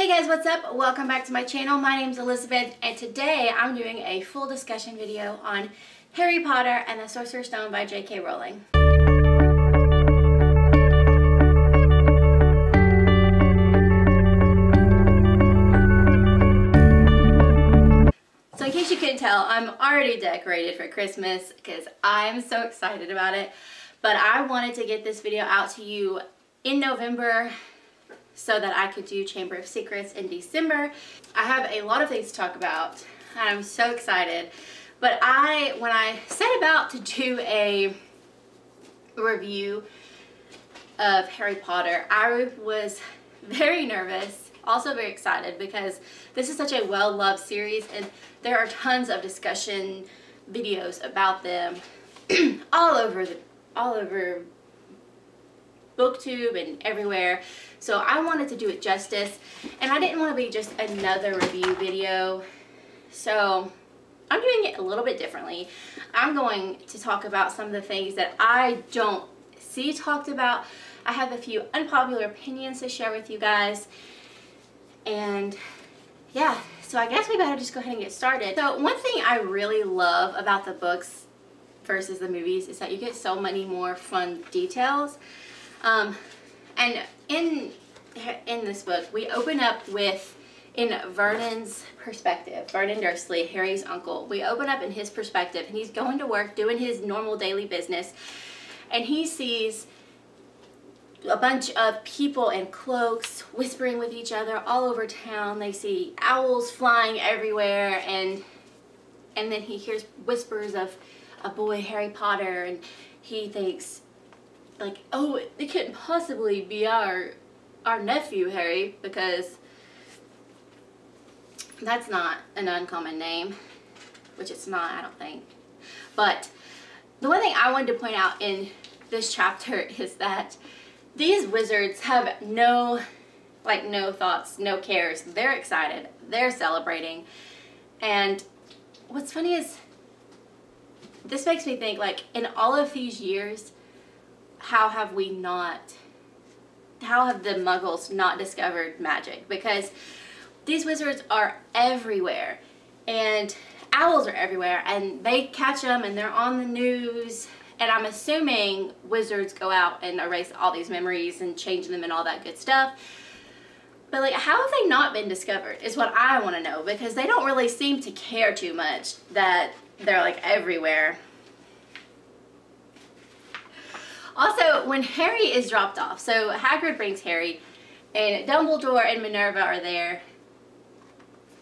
Hey guys, what's up? Welcome back to my channel. My name's Elizabeth, and today I'm doing a full discussion video on Harry Potter and the Sorcerer's Stone by J.K. Rowling. So in case you couldn't tell, I'm already decorated for Christmas because I'm so excited about it. But I wanted to get this video out to you in November so that I could do Chamber of Secrets in December. I have a lot of things to talk about, and I'm so excited. But when I set about to do a review of Harry Potter, I was very nervous, also very excited, because this is such a well-loved series, and there are tons of discussion videos about them all over BookTube and everywhere. So I wanted to do it justice, and I didn't want to be just another review video. So I'm doing it a little bit differently. I'm going to talk about some of the things that I don't see talked about. I have a few unpopular opinions to share with you guys. And yeah, so I guess we better just go ahead and get started. So one thing I really love about the books versus the movies is that you get so many more fun details. And in this book, we open up with, in Vernon's perspective, Vernon Dursley, Harry's uncle, we open up in his perspective, and he's going to work, doing his normal daily business, and he sees a bunch of people in cloaks whispering with each other all over town. They see owls flying everywhere, and then he hears whispers of a boy, Harry Potter, and he thinks, like, oh, it couldn't possibly be our nephew, Harry, because that's not an uncommon name, which it's not, I don't think. But the one thing I wanted to point out in this chapter is that these wizards have no thoughts, no cares. They're excited. They're celebrating. And what's funny is, this makes me think, like, in all of these years, how have the muggles not discovered magic? Because these wizards are everywhere, and owls are everywhere, and they catch them and they're on the news, and I'm assuming wizards go out and erase all these memories and change them and all that good stuff. But like, how have they not been discovered is what I want to know, because they don't really seem to care too much that they're like everywhere. Also, when Harry is dropped off, so Hagrid brings Harry, and Dumbledore and Minerva are there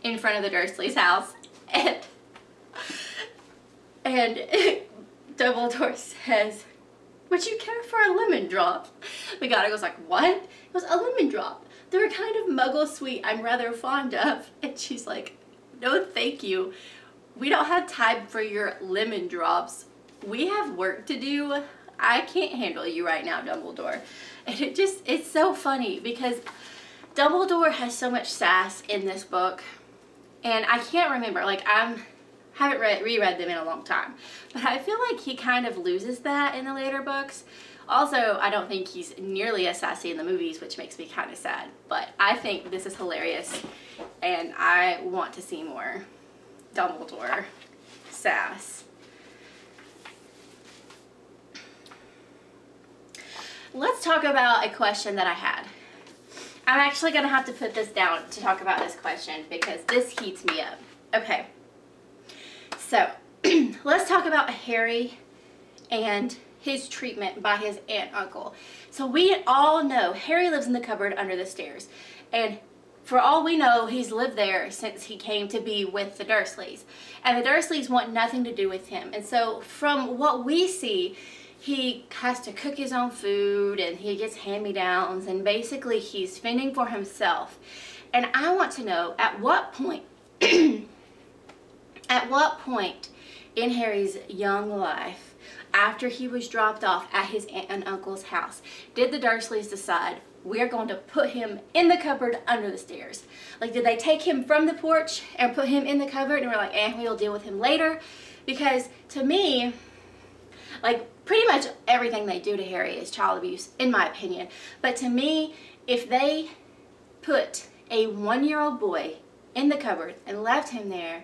in front of the Dursleys' house, and Dumbledore says, "Would you care for a lemon drop?" McGonagall's like, "What?" It was a lemon drop. They're a kind of muggle sweet I'm rather fond of. And she's like, "No, thank you. We don't have time for your lemon drops. We have work to do. I can't handle you right now, Dumbledore." And it's so funny, because Dumbledore has so much sass in this book, and I can't remember, like, haven't reread them in a long time, but I feel like he kind of loses that in the later books. Also, I don't think he's nearly as sassy in the movies, which makes me kind of sad, but I think this is hilarious, and I want to see more Dumbledore sass. Let's talk about a question that I had. I'm actually going to have to put this down to talk about this question, because this heats me up. Okay, so let's talk about Harry and his treatment by his aunt and uncle. So we all know Harry lives in the cupboard under the stairs, and for all we know, he's lived there since he came to be with the Dursleys, and the Dursleys want nothing to do with him. And so from what we see, he has to cook his own food, and he gets hand-me-downs, and basically he's fending for himself. And I want to know, at what point at what point in Harry's young life, after he was dropped off at his aunt and uncle's house, did the Dursleys decide, we're going to put him in the cupboard under the stairs? Like, did they take him from the porch and put him in the cupboard, and we're like, we'll deal with him later? Because to me, like, pretty much everything they do to Harry is child abuse, in my opinion. But to me, if they put a 1-year-old boy in the cupboard and left him there,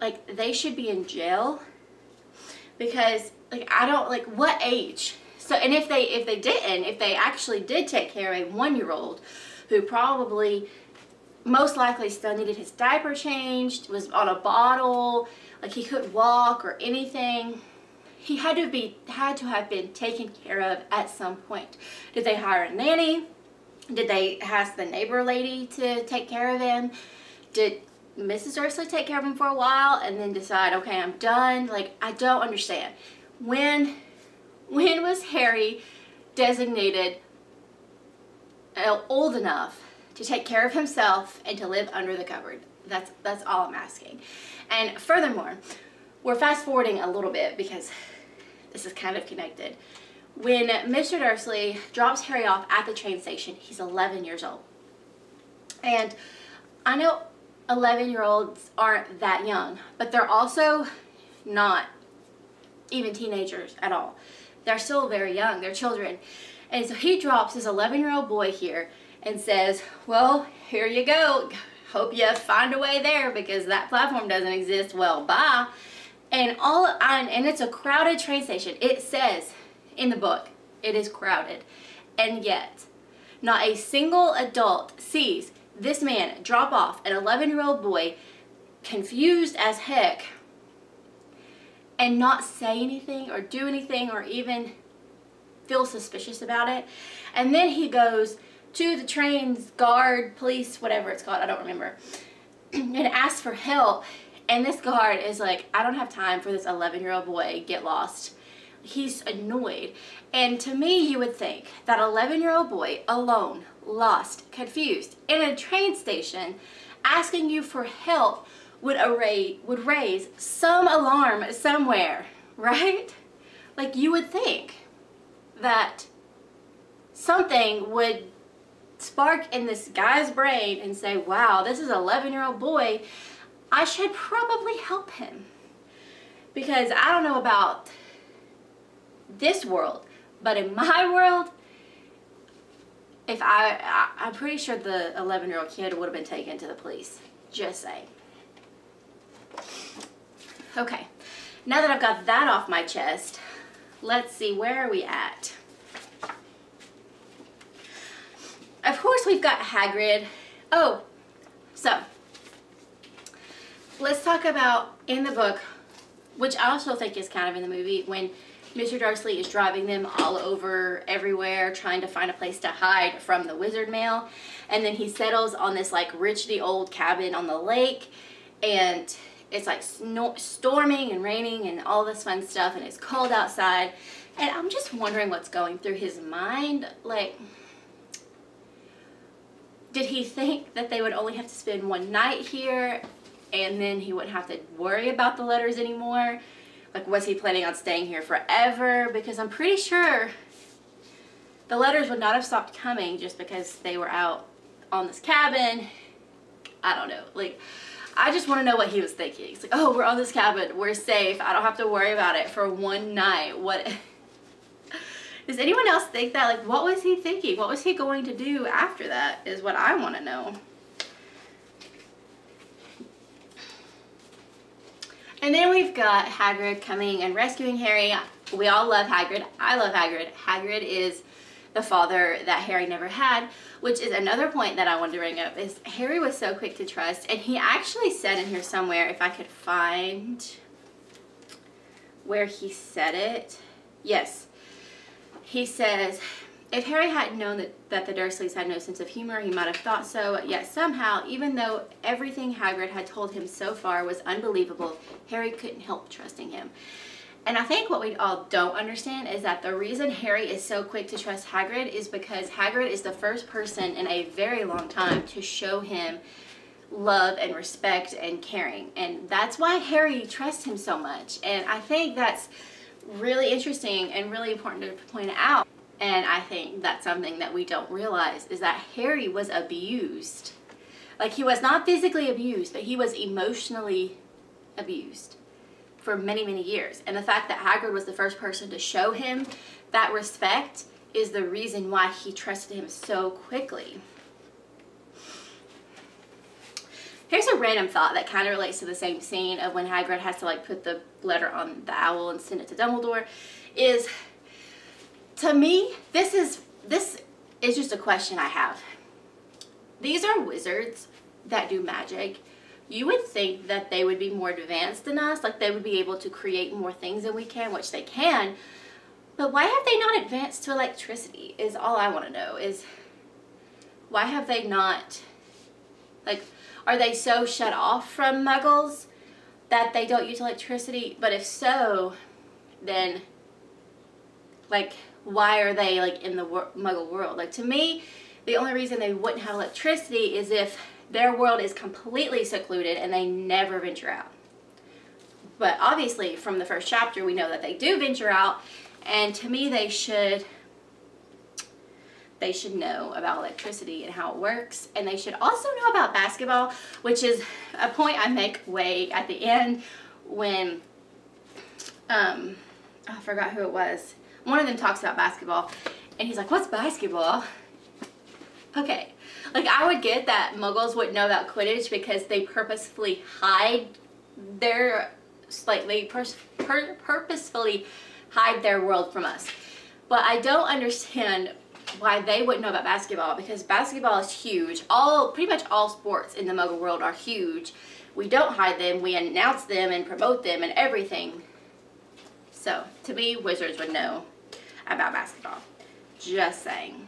like, they should be in jail. Because, like, I don't, like, what age? So, and if they actually did take care of a 1-year-old who probably, most likely still needed his diaper changed, was on a bottle, like he couldn't walk or anything, he had to have been taken care of at some point. Did they hire a nanny? Did they ask the neighbor lady to take care of him? Did Mrs. Dursley take care of him for a while and then decide, okay, I'm done? Like, I don't understand. When was Harry designated old enough to take care of himself and to live under the cupboard? That's all I'm asking. And furthermore, we're fast forwarding a little bit because this is kind of connected. When Mr. Dursley drops Harry off at the train station, he's 11 years old. And I know 11-year-olds aren't that young, but they're also not even teenagers at all. They're still very young. They're children. And so he drops his 11-year-old boy here and says, well, here you go. Hope you find a way there because that platform doesn't exist. Well, bye. And it's a crowded train station. It says in the book, it is crowded. And yet, not a single adult sees this man drop off an 11-year-old boy, confused as heck, and not say anything or do anything or even feel suspicious about it. And then he goes to the train's guard, police, whatever it's called, I don't remember, and asks for help. And this guard is like, I don't have time for this 11-year-old boy, get lost. He's annoyed. And to me, you would think that 11-year-old boy, alone, lost, confused, in a train station, asking you for help would raise some alarm somewhere, right? Like, you would think that something would spark in this guy's brain and say, wow, this is an 11-year-old boy, I should probably help him. Because I don't know about this world, but in my world, if I'm pretty sure the 11-year-old kid would have been taken to the police. Just saying. Okay, now that I've got that off my chest, let's see, where are we at? Of course, we've got Hagrid. Oh, so let's talk about in the book, which I also think is kind of in the movie, when Mr. Dursley is driving them all over everywhere, trying to find a place to hide from the wizard mail. And then he settles on this like richly old cabin on the lake, and it's like storming and raining and all this fun stuff, and it's cold outside. And I'm just wondering what's going through his mind. Like, did he think that they would only have to spend one night here and then he wouldn't have to worry about the letters anymore? Like, was he planning on staying here forever? Because I'm pretty sure the letters would not have stopped coming just because they were out on this cabin. I don't know. Like, I just want to know what he was thinking. It's like, oh, we're on this cabin. We're safe. I don't have to worry about it for one night. What? Does anyone else think that? Like, what was he thinking? What was he going to do after that is what I want to know. And then we've got Hagrid coming and rescuing Harry. We all love Hagrid. I love Hagrid. Hagrid is the father that Harry never had, which is another point that I wanted to bring up, is Harry was so quick to trust. And he actually said in here somewhere, if I could find where he said it. Yes. He says, if Harry hadn't known that the Dursleys had no sense of humor, he might have thought so. Yet somehow, even though everything Hagrid had told him so far was unbelievable, Harry couldn't help trusting him. And I think what we all don't understand is that the reason Harry is so quick to trust Hagrid is because Hagrid is the first person in a very long time to show him love and respect and caring. And that's why Harry trusts him so much. And I think that's really interesting and really important to point out. And I think that's something that we don't realize, is that Harry was abused. Like, he was not physically abused, but he was emotionally abused for many, many years. And the fact that Hagrid was the first person to show him that respect is the reason why he trusted him so quickly. Here's a random thought that kind of relates to the same scene of when Hagrid has to like put the letter on the owl and send it to Dumbledore. Is, to me, this is just a question I have. These are wizards that do magic. You would think that they would be more advanced than us, like they would be able to create more things than we can, which they can. But why have they not advanced to electricity is all I want to know. Is why have they not, like, are they so shut off from muggles that they don't use electricity? But if so, then, like, why are they, like, in the muggle world? Like, to me, the only reason they wouldn't have electricity is if their world is completely secluded and they never venture out. But obviously, from the first chapter, we know that they do venture out, and to me, they should know about electricity and how it works, and they should also know about basketball, which is a point I make way at the end when, I forgot who it was. One of them talks about basketball, and he's like, what's basketball? Okay, like I would get that muggles wouldn't know about Quidditch because they purposefully hide their, purposefully hide their world from us. But I don't understand why they wouldn't know about basketball, because basketball is huge. Pretty much all sports in the muggle world are huge. We don't hide them, we announce them and promote them and everything. So, to me, wizards would know about basketball. Just saying.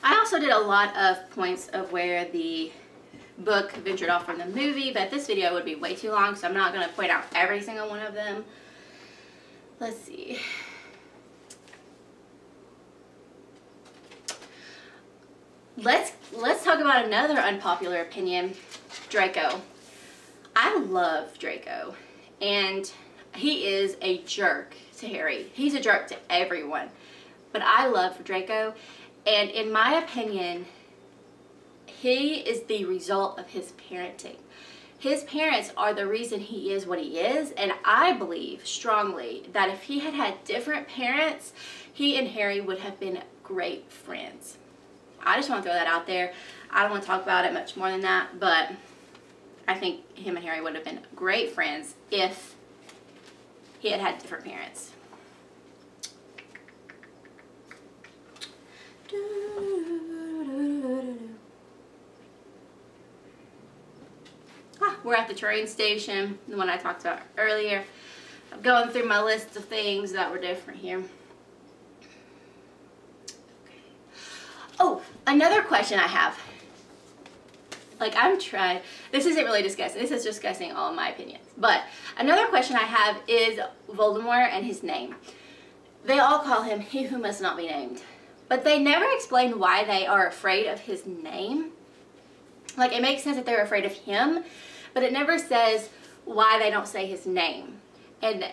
I also did a lot of points of where the book ventured off from the movie, but this video would be way too long, so I'm not going to point out every single one of them. Let's see. Let's talk about another unpopular opinion, Draco. I love Draco, and he is a jerk to Harry. He's a jerk to everyone, but I love Draco, and in my opinion, he is the result of his parenting. His parents are the reason he is what he is, and I believe strongly that if he had had different parents, he and Harry would have been great friends. I just want to throw that out there. I don't want to talk about it much more than that, but I think him and Harry would have been great friends if he had had different parents. We're at the train station, the one I talked about earlier. I'm going through my list of things that were different here. Okay. Oh, another question I have. Like, I'm trying, this isn't really discussing, this is discussing all my opinions. But another question I have is Voldemort and his name. They all call him He Who Must Not Be Named. But they never explain why they are afraid of his name. Like, it makes sense that they're afraid of him, but it never says why they don't say his name. And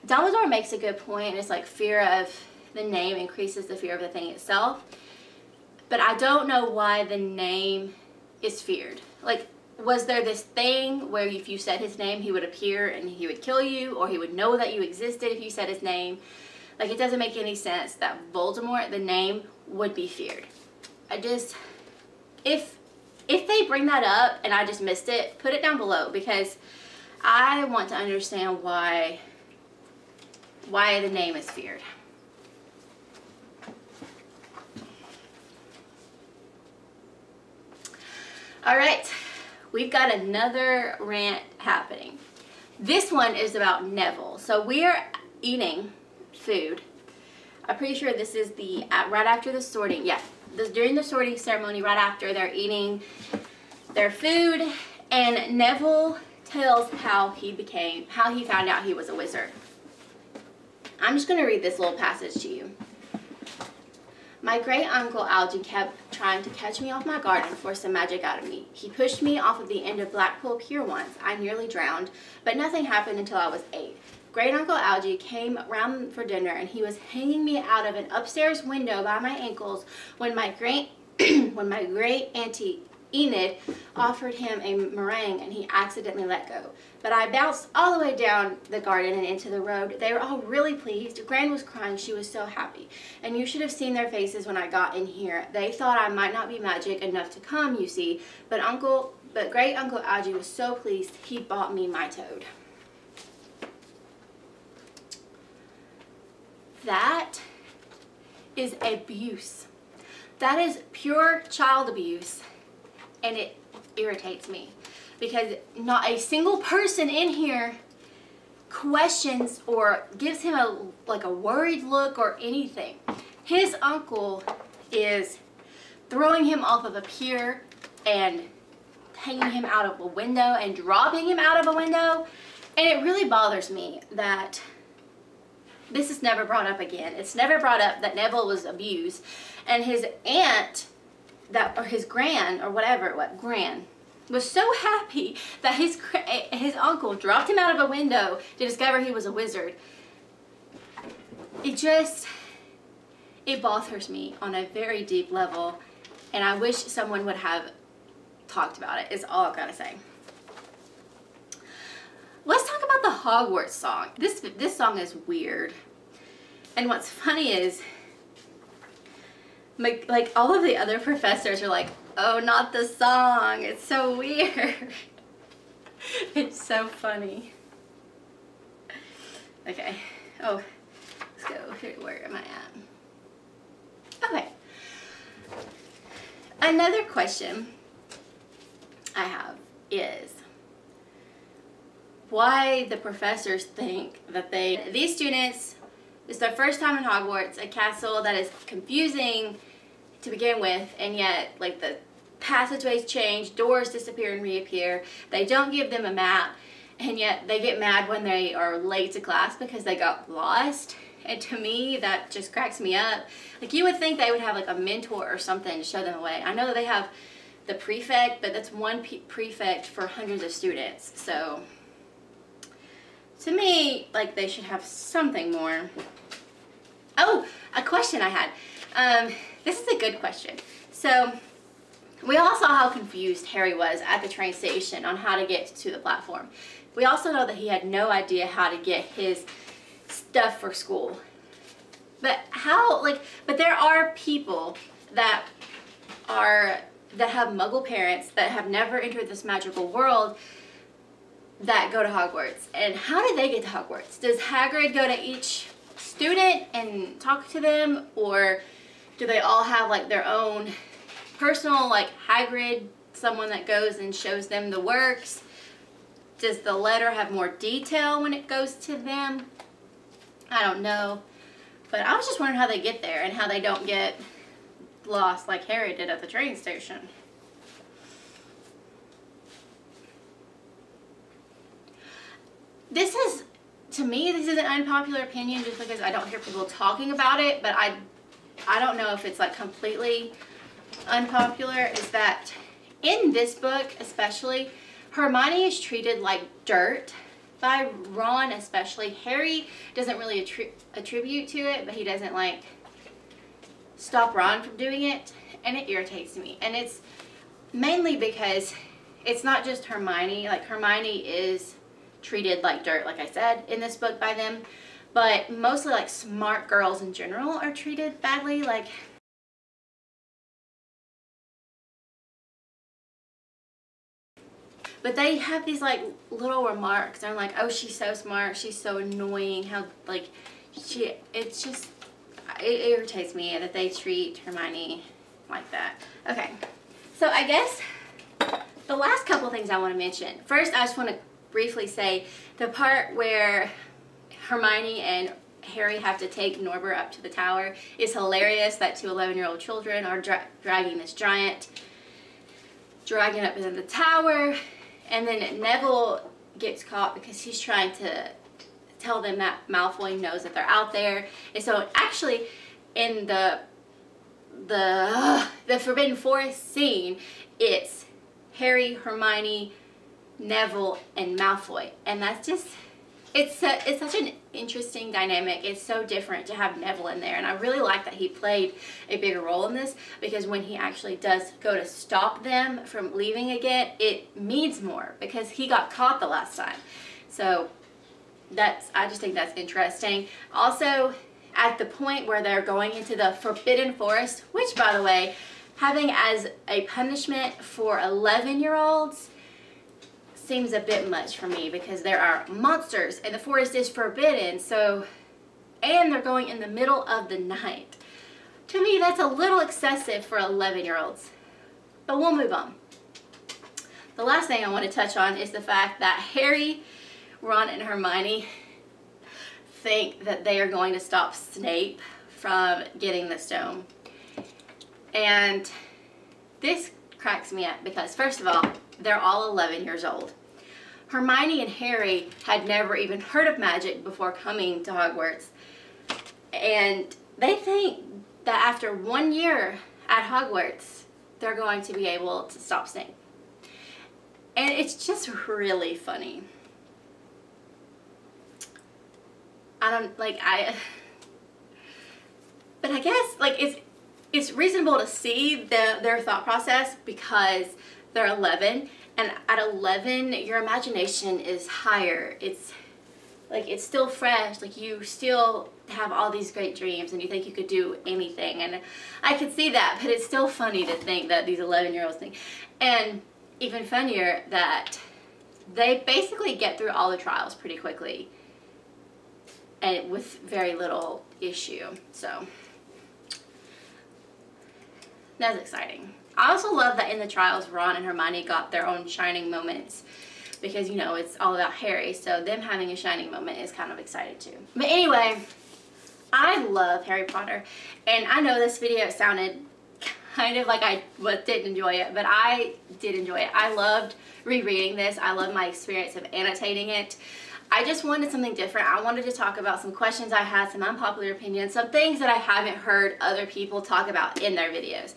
Dumbledore makes a good point. It's like fear of the name increases the fear of the thing itself. But I don't know why the name is feared. Like, was there this thing where if you said his name, he would appear and he would kill you, or he would know that you existed if you said his name? Like, it doesn't make any sense that Voldemort, the name, would be feared. If they bring that up and I just missed it, put it down below, because I want to understand why the name is feared. Alright, we've got another rant happening. This one is about Neville. So we're eating food. I'm pretty sure this is right after the sorting. Yeah, during the sorting ceremony, right after they're eating their food, and Neville tells how he found out he was a wizard. I'm just going to read this little passage to you. My great uncle Algy kept trying to catch me off my guard and force some magic out of me. He pushed me off of the end of Blackpool Pier once. I nearly drowned, but nothing happened until I was 8. Great Uncle Algy came round for dinner, and he was hanging me out of an upstairs window by my ankles when my great auntie Enid offered him a meringue and he accidentally let go. But I bounced all the way down the garden and into the road. They were all really pleased. Gran was crying. She was so happy. And you should have seen their faces when I got in here. They thought I might not be magic enough to come, you see. But great Uncle Algie was so pleased he bought me my toad. That is abuse. That is pure child abuse. And it irritates me because not a single person in here questions or gives him a worried look or anything. His uncle is throwing him off of a pier and hanging him out of a window and dropping him out of a window. And it really bothers me that this is never brought up again. It's never brought up that Neville was abused, and his aunt, or his gran, was so happy that his uncle dropped him out of a window to discover he was a wizard. It bothers me on a very deep level, and I wish someone would have talked about it, is all I've got to say. Let's talk about the Hogwarts song. This song is weird. And what's funny is, like all of the other professors are like, oh, not the song. It's so weird. It's so funny. Okay. Oh, let's go. Here, where am I at? Okay. Another question I have is why the professors think that these students, it's their first time in Hogwarts, a castle that is confusing to begin with, and yet like the passageways change, doors disappear and reappear. They don't give them a map, and yet they get mad when they are late to class because they got lost. And to me, that just cracks me up. Like, you would think they would have like a mentor or something to show them the way. I know that they have the prefect, but that's one prefect for hundreds of students. So to me, like, they should have something more. Oh, a question I had. This is a good question. So we all saw how confused Harry was at the train station on how to get to the platform. We also know that he had no idea how to get his stuff for school. But but there are people that have Muggle parents that have never entered this magical world that go to Hogwarts. And how did they get to Hogwarts? Does Hagrid go to each student and talk to them, or do they all have like their own personal, like Hagrid, someone that goes and shows them the works? Does the letter have more detail when it goes to them? I don't know. But I was just wondering how they get there and how they don't get lost like Harry did at the train station. This is, to me, this is an unpopular opinion just because I don't hear people talking about it, but I don't know if it's like completely unpopular, is that in this book especially, Hermione is treated like dirt by Ron especially. Harry doesn't really attribute to it, but he doesn't like stop Ron from doing it, and it irritates me. And it's mainly because it's not just Hermione. Like, Hermione is treated like dirt, like I said, in this book by them, but mostly like smart girls in general are treated badly. Like, but they have these like little remarks. They're like, oh, she's so smart, she's so annoying, how like it irritates me that they treat Hermione like that. Okay, so I guess the last couple things I want to mention. First, I just want to briefly say the part where Hermione and Harry have to take Norbert up to the tower is hilarious. That two 11-year-old children are dragging this giant dragon up into the tower, and then Neville gets caught because he's trying to tell them that Malfoy knows that they're out there. And so actually in the Forbidden Forest scene, it's Harry, Hermione, Neville, and Malfoy, and that's just it's such an interesting dynamic. It's so different to have Neville in there, and I really like that he played a bigger role in this, because when he actually does go to stop them from leaving again, it means more because he got caught the last time. So I just think that's interesting. Also, at the point where they're going into the Forbidden Forest, which, by the way, having as a punishment for 11-year-olds seems a bit much for me, because there are monsters and the forest is forbidden, so, and they're going in the middle of the night. To me, that's a little excessive for 11-year-olds. But we'll move on. The last thing I want to touch on is the fact that Harry, Ron, and Hermione think that they are going to stop Snape from getting the stone. And this cracks me up because, first of all, they're all 11 years old. Hermione and Harry had never even heard of magic before coming to Hogwarts. And they think that after 1 year at Hogwarts, they're going to be able to stop Snape. And it's just really funny. But I guess, like, it's reasonable to see their thought process because they're 11, and at 11 your imagination is higher. It's like, it's still fresh, like you still have all these great dreams and you think you could do anything, and I could see that, but it's still funny to think that these 11-year-olds think. And even funnier that they basically get through all the trials pretty quickly and with very little issue. So that's exciting. I also love that in the trials, Ron and Hermione got their own shining moments, because, you know, it's all about Harry, so them having a shining moment is kind of exciting too. But anyway, I love Harry Potter, and I know this video sounded kind of like I didn't enjoy it, but I did enjoy it. I loved rereading this. I love my experience of annotating it. I just wanted something different. I wanted to talk about some questions I had, some unpopular opinions, some things that I haven't heard other people talk about in their videos.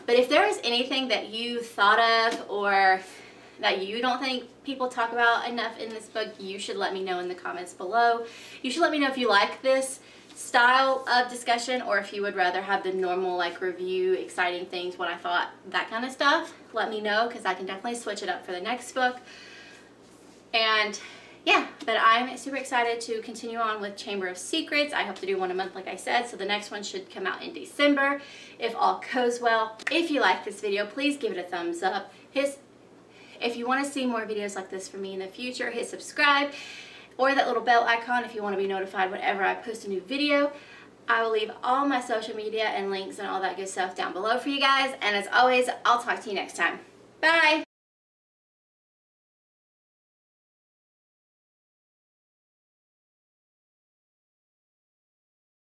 But if there is anything that you thought of or that you don't think people talk about enough in this book, you should let me know in the comments below. You should let me know if you like this style of discussion, or if you would rather have the normal, like, review, exciting things, what I thought, that kind of stuff. Let me know, because I can definitely switch it up for the next book. And yeah, but I'm super excited to continue on with Chamber of Secrets. I hope to do one a month, like I said, so the next one should come out in December, if all goes well. If you like this video, please give it a thumbs up. If you want to see more videos like this from me in the future, hit subscribe, or that little bell icon if you want to be notified whenever I post a new video. I will leave all my social media and links and all that good stuff down below for you guys, and as always, I'll talk to you next time. Bye!